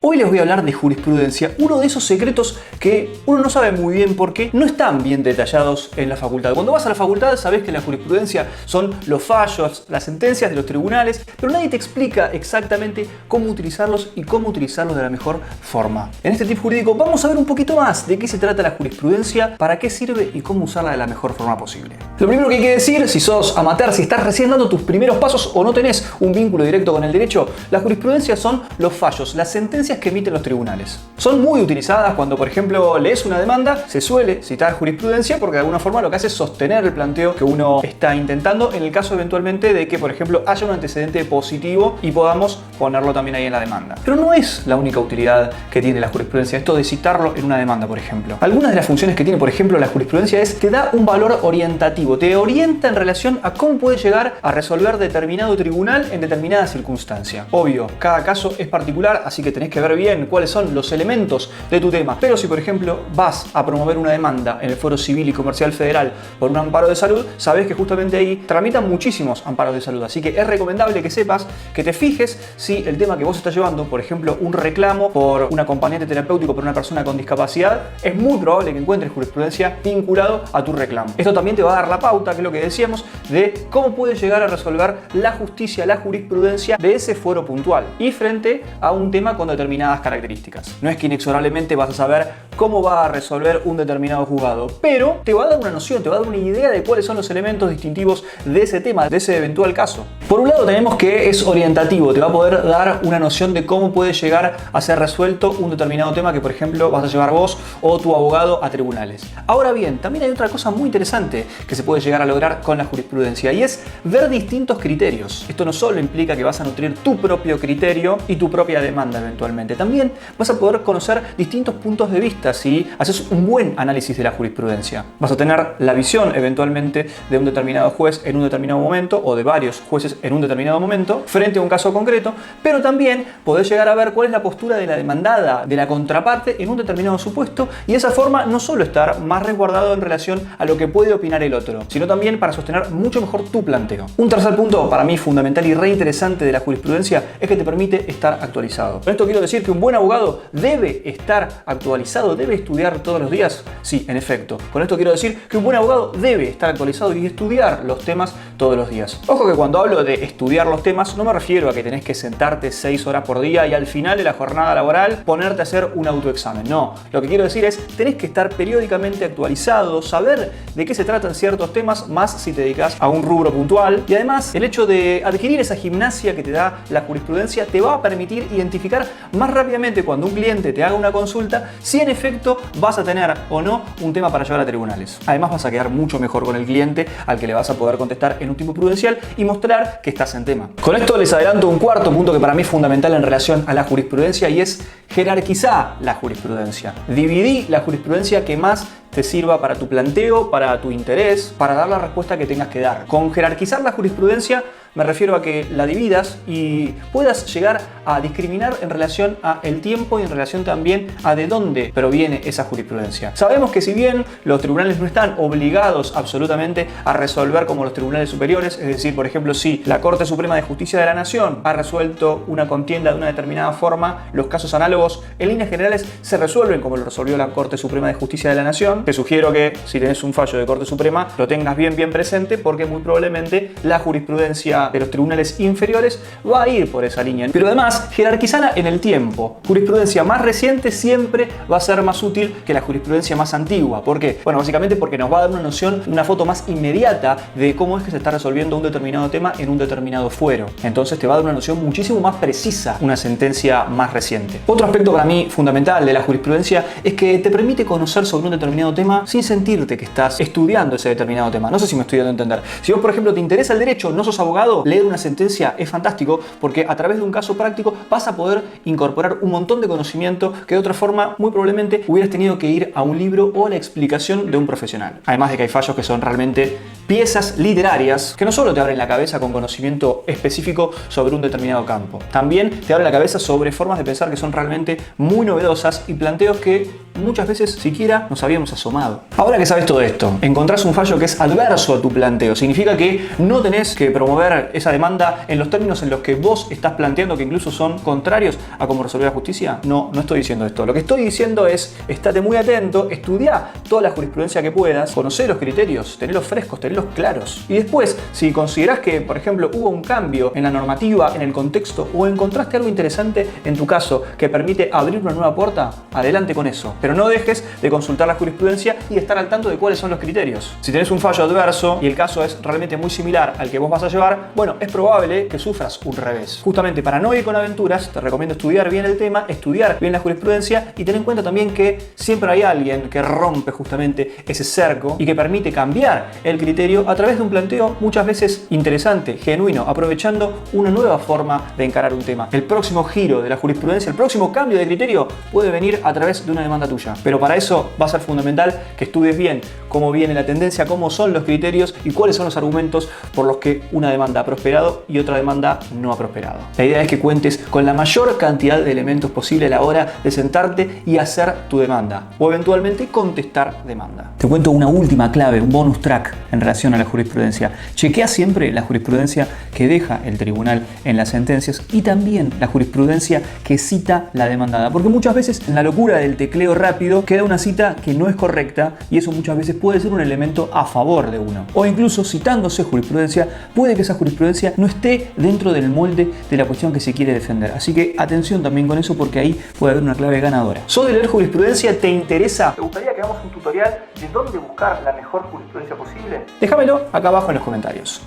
Hoy les voy a hablar de jurisprudencia, uno de esos secretos que uno no sabe muy bien porque no están bien detallados en la facultad. Cuando vas a la facultad sabes que la jurisprudencia son los fallos, las sentencias de los tribunales, pero nadie te explica exactamente cómo utilizarlos y cómo utilizarlos de la mejor forma. En este tip jurídico vamos a ver un poquito más de qué se trata la jurisprudencia, para qué sirve y cómo usarla de la mejor forma posible. Lo primero que hay que decir, si sos amateur, si estás recién dando tus primeros pasos o no tenés un vínculo directo con el derecho, la jurisprudencia son los fallos, las sentencias que emiten los tribunales. Son muy utilizadas cuando, por ejemplo, lees una demanda, se suele citar jurisprudencia porque de alguna forma lo que hace es sostener el planteo que uno está intentando en el caso eventualmente de que, por ejemplo, haya un antecedente positivo y podamos ponerlo también ahí en la demanda. Pero no es la única utilidad que tiene la jurisprudencia, esto de citarlo en una demanda, por ejemplo. Algunas de las funciones que tiene, por ejemplo, la jurisprudencia es te da un valor orientativo, te orienta en relación a cómo puede llegar a resolver determinado tribunal en determinada circunstancia. Obvio, cada caso es particular, así que tenés que ver bien cuáles son los elementos de tu tema. Pero si, por ejemplo, vas a promover una demanda en el Foro Civil y Comercial Federal por un amparo de salud, sabés que justamente ahí tramitan muchísimos amparos de salud. Así que es recomendable que sepas, que te fijes si el tema que vos estás llevando, por ejemplo, un reclamo por un acompañante terapéutico por una persona con discapacidad, es muy probable que encuentres jurisprudencia vinculado a tu reclamo. Esto también te va a dar la pauta, que es lo que decíamos, de cómo puede llegar a resolver la justicia, la jurisprudencia de ese foro puntual y frente a un tema con determinadas características. No es que inexorablemente vas a saber cómo va a resolver un determinado juzgado, pero te va a dar una noción, te va a dar una idea de cuáles son los elementos distintivos de ese tema, de ese eventual caso. Por un lado tenemos que es orientativo, te va a poder dar una noción de cómo puede llegar a ser resuelto un determinado tema que, por ejemplo, vas a llevar vos o tu abogado a tribunales. Ahora bien, también hay otra cosa muy interesante que se puede llegar a lograr con la jurisprudencia y es ver distintos criterios. Esto no solo implica que vas a nutrir tu propio criterio y tu propia demanda eventualmente, también vas a poder conocer distintos puntos de vista si haces un buen análisis de la jurisprudencia. Vas a tener la visión eventualmente de un determinado juez en un determinado momento o de varios jueces en un determinado momento frente a un caso concreto, pero también podés llegar a ver cuál es la postura de la demandada, de la contraparte en un determinado supuesto y de esa forma no solo estar más resguardado en relación a lo que puede opinar el otro, sino también para sostener mucho mejor tu planteo. Un tercer punto para mí fundamental y re interesante de la jurisprudencia es que te permite estar actualizado. Con esto quiero decir que un buen abogado debe estar actualizado, debe estudiar todos los días. Sí, en efecto. Con esto quiero decir que un buen abogado debe estar actualizado y estudiar los temas todos los días. Ojo que cuando hablo de estudiar los temas no me refiero a que tenés que sentarte 6 horas por día y al final de la jornada laboral ponerte a hacer un autoexamen. No, lo que quiero decir es tenés que estar periódicamente actualizado, saber de qué se tratan ciertos temas, más si te dedicas a un rubro puntual. Y además el hecho de adquirir esa gimnasia que te da la jurisprudencia te va a permitir identificar más rápidamente cuando un cliente te haga una consulta si en efecto vas a tener o no un tema para llevar a tribunales. Además vas a quedar mucho mejor con el cliente al que le vas a poder contestar en un tiempo prudencial y mostrar que estás en tema. Con esto les adelanto un cuarto punto que para mí es fundamental en relación a la jurisprudencia y es jerarquizar la jurisprudencia. Dividí la jurisprudencia que más te sirva para tu planteo, para tu interés, para dar la respuesta que tengas que dar. Con jerarquizar la jurisprudencia me refiero a que la dividas y puedas llegar a discriminar en relación a el tiempo y en relación también a de dónde proviene esa jurisprudencia. Sabemos que si bien los tribunales no están obligados absolutamente a resolver como los tribunales superiores, es decir, por ejemplo, si la Corte Suprema de Justicia de la Nación ha resuelto una contienda de una determinada forma, los casos análogos en líneas generales se resuelven como lo resolvió la Corte Suprema de Justicia de la Nación. Te sugiero que si tenés un fallo de Corte Suprema lo tengas bien presente porque muy probablemente la jurisprudencia de los tribunales inferiores va a ir por esa línea. Pero además, jerarquizarla en el tiempo. Jurisprudencia más reciente siempre va a ser más útil que la jurisprudencia más antigua. ¿Por qué? Bueno, básicamente porque nos va a dar una noción, una foto más inmediata de cómo es que se está resolviendo un determinado tema en un determinado fuero. Entonces te va a dar una noción muchísimo más precisa una sentencia más reciente. Otro aspecto para mí fundamental de la jurisprudencia es que te permite conocer sobre un determinado tema sin sentirte que estás estudiando ese determinado tema. No sé si me estoy dando a entender. Si vos, por ejemplo, te interesa el derecho, no sos abogado, leer una sentencia es fantástico porque a través de un caso práctico vas a poder incorporar un montón de conocimiento que de otra forma muy probablemente hubieras tenido que ir a un libro o a la explicación de un profesional. Además de que hay fallos que son realmente piezas literarias que no solo te abren la cabeza con conocimiento específico sobre un determinado campo, también te abren la cabeza sobre formas de pensar que son realmente muy novedosas y planteos que muchas veces siquiera nos habíamos asomado. Ahora que sabes todo esto, encontrás un fallo que es adverso a tu planteo. Significa que no tenés que promover esa demanda en los términos en los que vos estás planteando, que incluso son contrarios a cómo resolver la justicia. No estoy diciendo esto. Lo que estoy diciendo es, estate muy atento, estudia toda la jurisprudencia que puedas, conocer los criterios, tenerlos frescos, tenerlos claros. Y después, si considerás que, por ejemplo, hubo un cambio en la normativa, en el contexto, o encontraste algo interesante en tu caso que permite abrir una nueva puerta, adelante con eso. Pero no dejes de consultar la jurisprudencia y estar al tanto de cuáles son los criterios. Si tenés un fallo adverso y el caso es realmente muy similar al que vos vas a llevar, bueno, es probable que sufras un revés. Justamente para no ir con aventuras, te recomiendo estudiar bien el tema, estudiar bien la jurisprudencia y tener en cuenta también que siempre hay alguien que rompe justamente ese cerco y que permite cambiar el criterio a través de un planteo muchas veces interesante, genuino, aprovechando una nueva forma de encarar un tema. El próximo giro de la jurisprudencia, el próximo cambio de criterio puede venir a través de una demanda tuya. Pero para eso va a ser fundamental que estudies bien cómo viene la tendencia, cómo son los criterios y cuáles son los argumentos por los que una demanda ha prosperado y otra demanda no ha prosperado. La idea es que cuentes con la mayor cantidad de elementos posible a la hora de sentarte y hacer tu demanda o eventualmente contestar demanda. Te cuento una última clave, un bonus track en relación a la jurisprudencia. Chequea siempre la jurisprudencia que deja el tribunal en las sentencias y también la jurisprudencia que cita la demandada, porque muchas veces en la locura del tecleo rápido queda una cita que no es correcta y eso muchas veces puede ser un elemento a favor de uno. O incluso citándose jurisprudencia, puede que esa jurisprudencia no esté dentro del molde de la cuestión que se quiere defender. Así que atención también con eso porque ahí puede haber una clave ganadora. ¿Sos de leer jurisprudencia? ¿Te interesa? ¿Te gustaría que hagamos un tutorial de dónde buscar la mejor jurisprudencia posible? Déjamelo acá abajo en los comentarios.